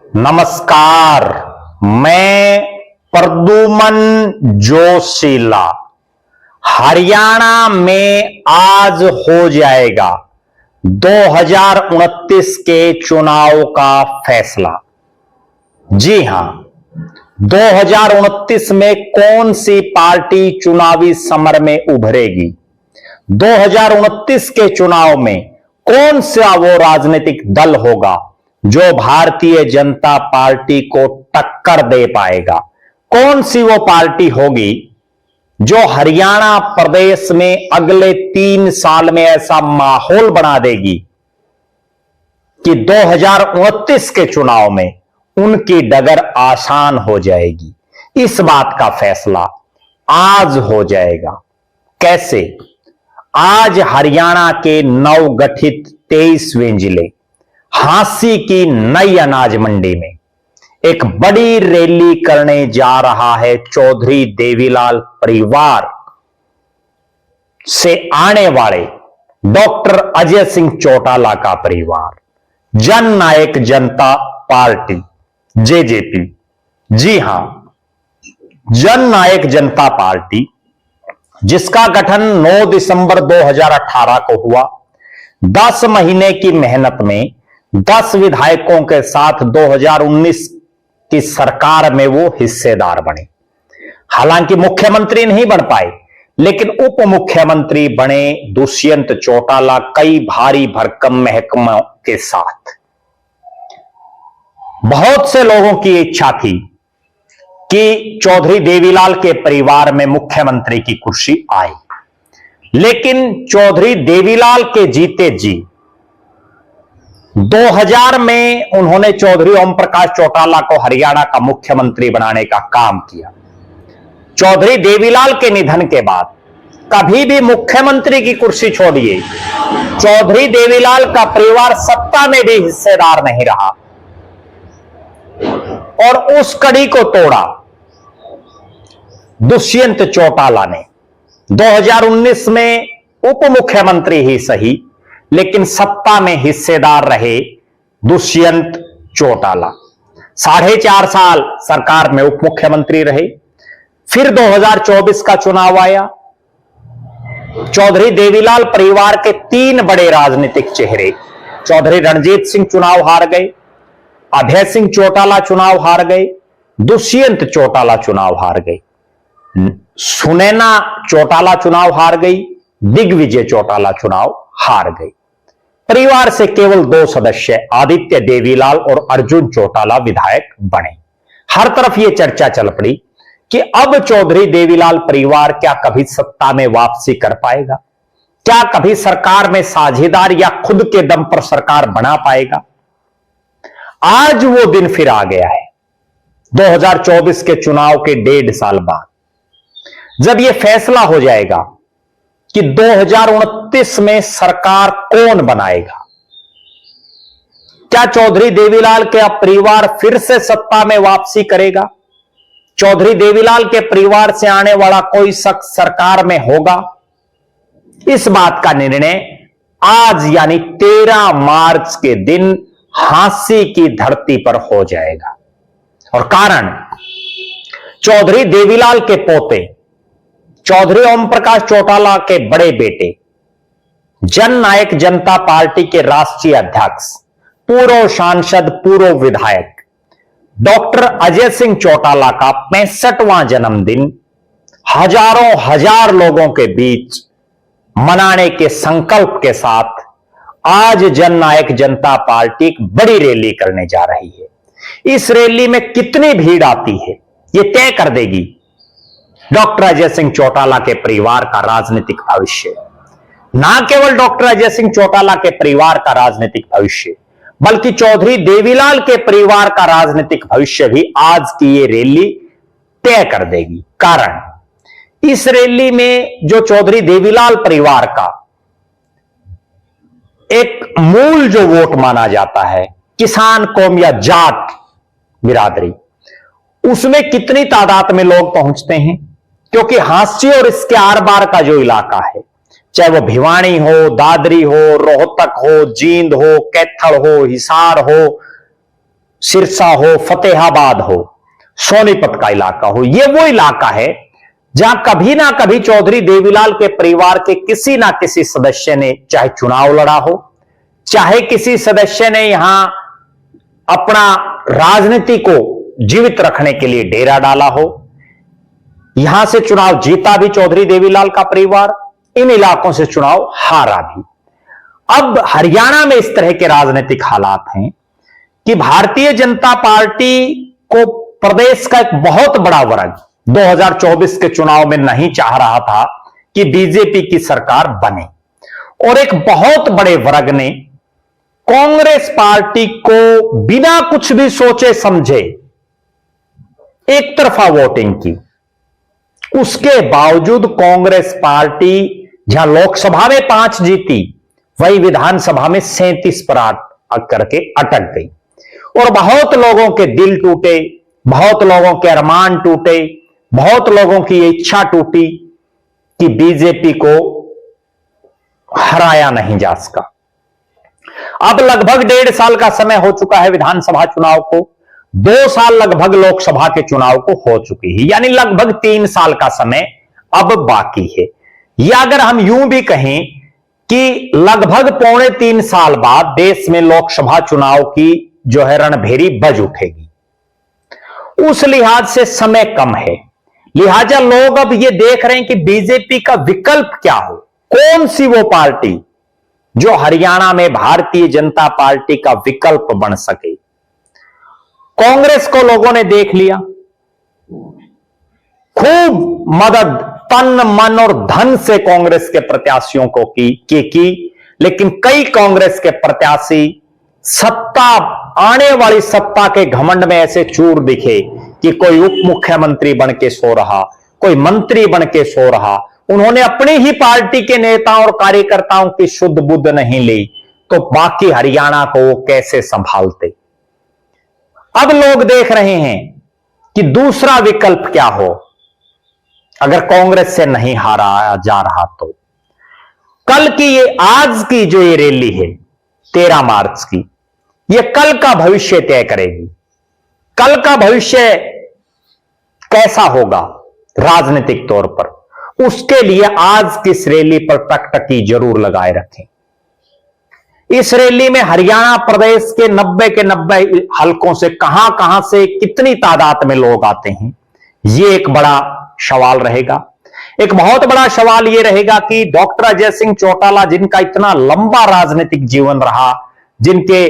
नमस्कार। मैं प्रद्युमन जोशीला। हरियाणा में आज हो जाएगा 2029 के चुनाव का फैसला। जी हां, 2029 में कौन सी पार्टी चुनावी समर में उभरेगी, 2029 के चुनाव में कौन सा वो राजनीतिक दल होगा जो भारतीय जनता पार्टी को टक्कर दे पाएगा, कौन सी वो पार्टी होगी जो हरियाणा प्रदेश में अगले 3 साल में ऐसा माहौल बना देगी कि 2029 के चुनाव में उनकी डगर आसान हो जाएगी। इस बात का फैसला आज हो जाएगा। कैसे? आज हरियाणा के नवगठित 23वें जिले हांसी की नई अनाज मंडी में एक बड़ी रैली करने जा रहा है चौधरी देवीलाल परिवार से आने वाले डॉक्टर अजय सिंह चौटाला का परिवार, जननायक जनता पार्टी जेजेपी। जी हां, जननायक जनता पार्टी जिसका गठन 9 दिसंबर 2018 को हुआ। 10 महीने की मेहनत में 10 विधायकों के साथ 2019 की सरकार में वो हिस्सेदार बने। हालांकि मुख्यमंत्री नहीं बन पाए, लेकिन उप मुख्यमंत्री बने दुष्यंत चौटाला कई भारी भरकम महकमों के साथ। बहुत से लोगों की इच्छा थी कि चौधरी देवीलाल के परिवार में मुख्यमंत्री की कुर्सी आए, लेकिन चौधरी देवीलाल के जीते जी 2000 में उन्होंने चौधरी ओम प्रकाश चौटाला को हरियाणा का मुख्यमंत्री बनाने का काम किया। चौधरी देवीलाल के निधन के बाद कभी भी मुख्यमंत्री की कुर्सी छोड़िए, चौधरी देवीलाल का परिवार सत्ता में भी हिस्सेदार नहीं रहा और उस कड़ी को तोड़ा दुष्यंत चौटाला ने। 2019 में उप मुख्यमंत्री ही सही, लेकिन सत्ता में हिस्सेदार रहे दुष्यंत चौटाला। 4.5 साल सरकार में उप मुख्यमंत्री रहे। फिर 2024 का चुनाव आया। चौधरी देवीलाल परिवार के 3 बड़े राजनीतिक चेहरे, चौधरी रणजीत सिंह चुनाव हार गए, अभय सिंह चौटाला चुनाव हार गए, दुष्यंत चौटाला चुनाव हार गए, सुनैना चौटाला चुनाव हार गई, दिग्विजय चौटाला चुनाव हार गई। परिवार से केवल 2 सदस्य आदित्य देवीलाल और अर्जुन चौटाला विधायक बने। हर तरफ यह चर्चा चल पड़ी कि अब चौधरी देवीलाल परिवार क्या कभी सत्ता में वापसी कर पाएगा, क्या कभी सरकार में साझेदार या खुद के दम पर सरकार बना पाएगा। आज वो दिन फिर आ गया है, 2024 के चुनाव के 1.5 साल बाद, जब यह फैसला हो जाएगा कि 2029 में सरकार कौन बनाएगा। क्या चौधरी देवीलाल का परिवार फिर से सत्ता में वापसी करेगा? चौधरी देवीलाल के परिवार से आने वाला कोई शख्स सरकार में होगा? इस बात का निर्णय आज यानी 13 मार्च के दिन हांसी की धरती पर हो जाएगा। और कारण, चौधरी देवीलाल के पोते चौधरी ओम प्रकाश चौटाला के बड़े बेटे, जननायक जनता पार्टी के राष्ट्रीय अध्यक्ष, पूर्व सांसद, पूर्व विधायक डॉक्टर अजय सिंह चौटाला का 65वां जन्मदिन हजारों हजार लोगों के बीच मनाने के संकल्प के साथ आज जननायक जनता पार्टी एक बड़ी रैली करने जा रही है। इस रैली में कितनी भीड़ आती है, यह तय कर देगी डॉक्टर अजय सिंह चौटाला के परिवार का राजनीतिक भविष्य। ना केवल डॉक्टर अजय सिंह चौटाला के परिवार का राजनीतिक भविष्य, बल्कि चौधरी देवीलाल के परिवार का राजनीतिक भविष्य भी आज की ये रैली तय कर देगी। कारण, इस रैली में जो चौधरी देवीलाल परिवार का एक मूल जो वोट माना जाता है, किसान कौम या जाट बिरादरी, उसमें कितनी तादाद में लोग पहुंचते हैं। क्योंकि हांसी और इसके आर पार का जो इलाका है, चाहे वो भिवानी हो, दादरी हो, रोहतक हो, जींद हो, कैथल हो, हिसार हो, सिरसा हो, फतेहाबाद हो, सोनीपत का इलाका हो, ये वो इलाका है जहां कभी ना कभी चौधरी देवीलाल के परिवार के किसी ना किसी सदस्य ने चाहे चुनाव लड़ा हो, चाहे किसी सदस्य ने यहां अपना राजनीति को जीवित रखने के लिए डेरा डाला हो। यहां से चुनाव जीता भी चौधरी देवीलाल का परिवार, इन इलाकों से चुनाव हारा भी। अब हरियाणा में इस तरह के राजनीतिक हालात हैं कि भारतीय जनता पार्टी को प्रदेश का एक बहुत बड़ा वर्ग 2024 के चुनाव में नहीं चाह रहा था कि बीजेपी की सरकार बने, और एक बहुत बड़े वर्ग ने कांग्रेस पार्टी को बिना कुछ भी सोचे समझे एक तरफा वोटिंग की। उसके बावजूद कांग्रेस पार्टी जहां लोकसभा में 5 जीती, वही विधानसभा में 37 पर करके अटक गई, और बहुत लोगों के दिल टूटे, बहुत लोगों के अरमान टूटे, बहुत लोगों की इच्छा टूटी कि बीजेपी को हराया नहीं जा सका। अब लगभग 1.5 साल का समय हो चुका है विधानसभा चुनाव को, 2 साल लगभग लोकसभा के चुनाव को हो चुकी है, यानी लगभग 3 साल का समय अब बाकी है। या अगर हम यूं भी कहें कि लगभग 2.25 साल बाद देश में लोकसभा चुनाव की जो है रणभेरी बज उठेगी। उस लिहाज से समय कम है, लिहाजा लोग अब ये देख रहे हैं कि बीजेपी का विकल्प क्या हो, कौन सी वो पार्टी जो हरियाणा में भारतीय जनता पार्टी का विकल्प बन सके। कांग्रेस को लोगों ने देख लिया, खूब मदद तन मन और धन से कांग्रेस के प्रत्याशियों को की, लेकिन कई कांग्रेस के प्रत्याशी सत्ता, आने वाली सत्ता के घमंड में ऐसे चूर दिखे कि कोई उप मुख्यमंत्री बन के सो रहा, कोई मंत्री बन के सो रहा। उन्होंने अपनी ही पार्टी के नेताओं और कार्यकर्ताओं की शुद्ध बुद्ध नहीं ली, तो बाकी हरियाणा को वो कैसे संभालते। अब लोग देख रहे हैं कि दूसरा विकल्प क्या हो अगर कांग्रेस से नहीं हारा जा रहा तो। कल की ये, आज की जो ये रैली है 13 मार्च की, ये कल का भविष्य तय करेगी। कल का भविष्य कैसा होगा राजनीतिक तौर पर, उसके लिए आज की इस रैली पर टकटकी जरूर लगाए रखें। इस रैली में हरियाणा प्रदेश के 90 हलकों से कहां कहां से कितनी तादाद में लोग आते हैं, यह एक बड़ा सवाल रहेगा। एक बहुत बड़ा सवाल यह रहेगा कि डॉक्टर अजय सिंह चौटाला, जिनका इतना लंबा राजनीतिक जीवन रहा, जिनके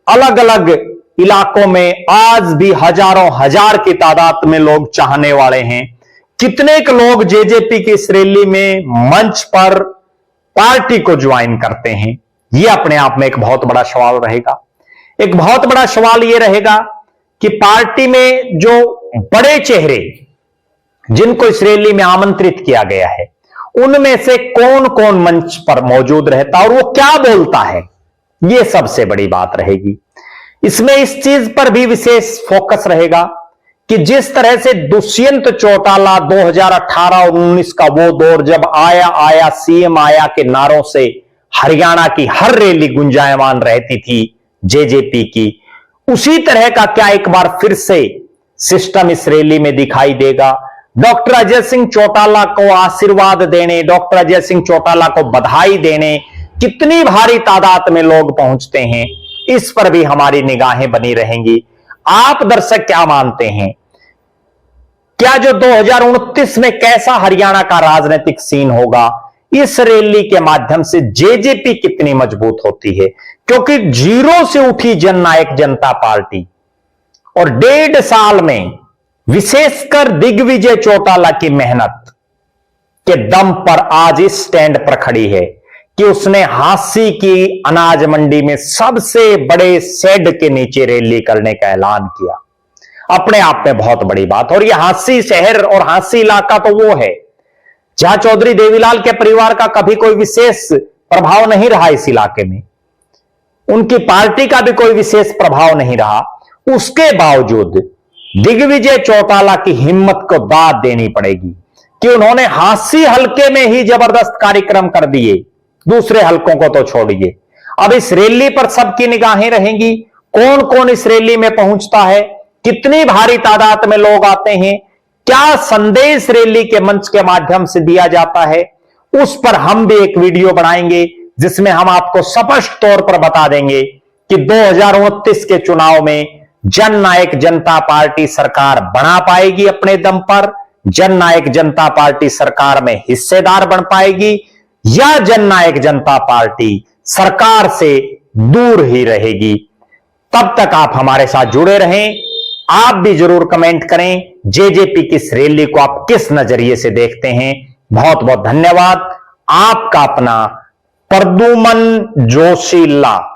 अलग अलग इलाकों में आज भी हजारों हजार की तादाद में लोग चाहने वाले हैं, कितने के लोग जेजेपी की इस रैली में मंच पर पार्टी को ज्वाइन करते हैं, यह अपने आप में एक बहुत बड़ा सवाल रहेगा। एक बहुत बड़ा सवाल यह रहेगा कि पार्टी में जो बड़े चेहरे जिनको इस रैली में आमंत्रित किया गया है, उनमें से कौन कौन मंच पर मौजूद रहता और वो क्या बोलता है, यह सबसे बड़ी बात रहेगी। इसमें इस चीज पर भी विशेष फोकस रहेगा कि जिस तरह से दुष्यंत चौटाला 2018 और 19 का वो दौर जब आया सीएम आया के नारों से हरियाणा की हर रैली गुंजायमान रहती थी जेजेपी की, उसी तरह का क्या एक बार फिर से सिस्टम इस रैली में दिखाई देगा। डॉक्टर अजय सिंह चौटाला को आशीर्वाद देने, डॉक्टर अजय सिंह चौटाला को बधाई देने कितनी भारी तादाद में लोग पहुंचते हैं, इस पर भी हमारी निगाहें बनी रहेंगी। आप दर्शक क्या मानते हैं, क्या जो 2029 में कैसा हरियाणा का राजनीतिक सीन होगा, इस रैली के माध्यम से जेजेपी कितनी मजबूत होती है? क्योंकि जीरो से उठी जननायक जनता पार्टी और 1.5 साल में विशेषकर दिग्विजय चौटाला की मेहनत के दम पर आज इस स्टैंड पर खड़ी है कि उसने हांसी की अनाज मंडी में सबसे बड़े शेड के नीचे रैली करने का ऐलान किया। अपने आप में बहुत बड़ी बात। और यह हांसी शहर और हांसी इलाका तो वो है जहां चौधरी देवीलाल के परिवार का कभी कोई विशेष प्रभाव नहीं रहा, इस इलाके में उनकी पार्टी का भी कोई विशेष प्रभाव नहीं रहा। उसके बावजूद दिग्विजय चौटाला की हिम्मत को दाद देनी पड़ेगी कि उन्होंने हांसी हलके में ही जबरदस्त कार्यक्रम कर दिए, दूसरे हलकों को तो छोड़िए। अब इस रैली पर सबकी निगाहें रहेंगी, कौन कौन इस रैली में पहुंचता है, कितनी भारी तादाद में लोग आते हैं, क्या संदेश रैली के मंच के माध्यम से दिया जाता है, उस पर हम भी एक वीडियो बनाएंगे जिसमें हम आपको स्पष्ट तौर पर बता देंगे कि 2029 के चुनाव में जननायक जनता पार्टी सरकार बना पाएगी अपने दम पर, जननायक जनता पार्टी सरकार में हिस्सेदार बन पाएगी, या जननायक जनता पार्टी सरकार से दूर ही रहेगी। तब तक आप हमारे साथ जुड़े रहें। आप भी जरूर कमेंट करें जेजेपी की इस रैली को आप किस नजरिए से देखते हैं। बहुत बहुत धन्यवाद। आपका अपना प्रद्युमन जोशीला।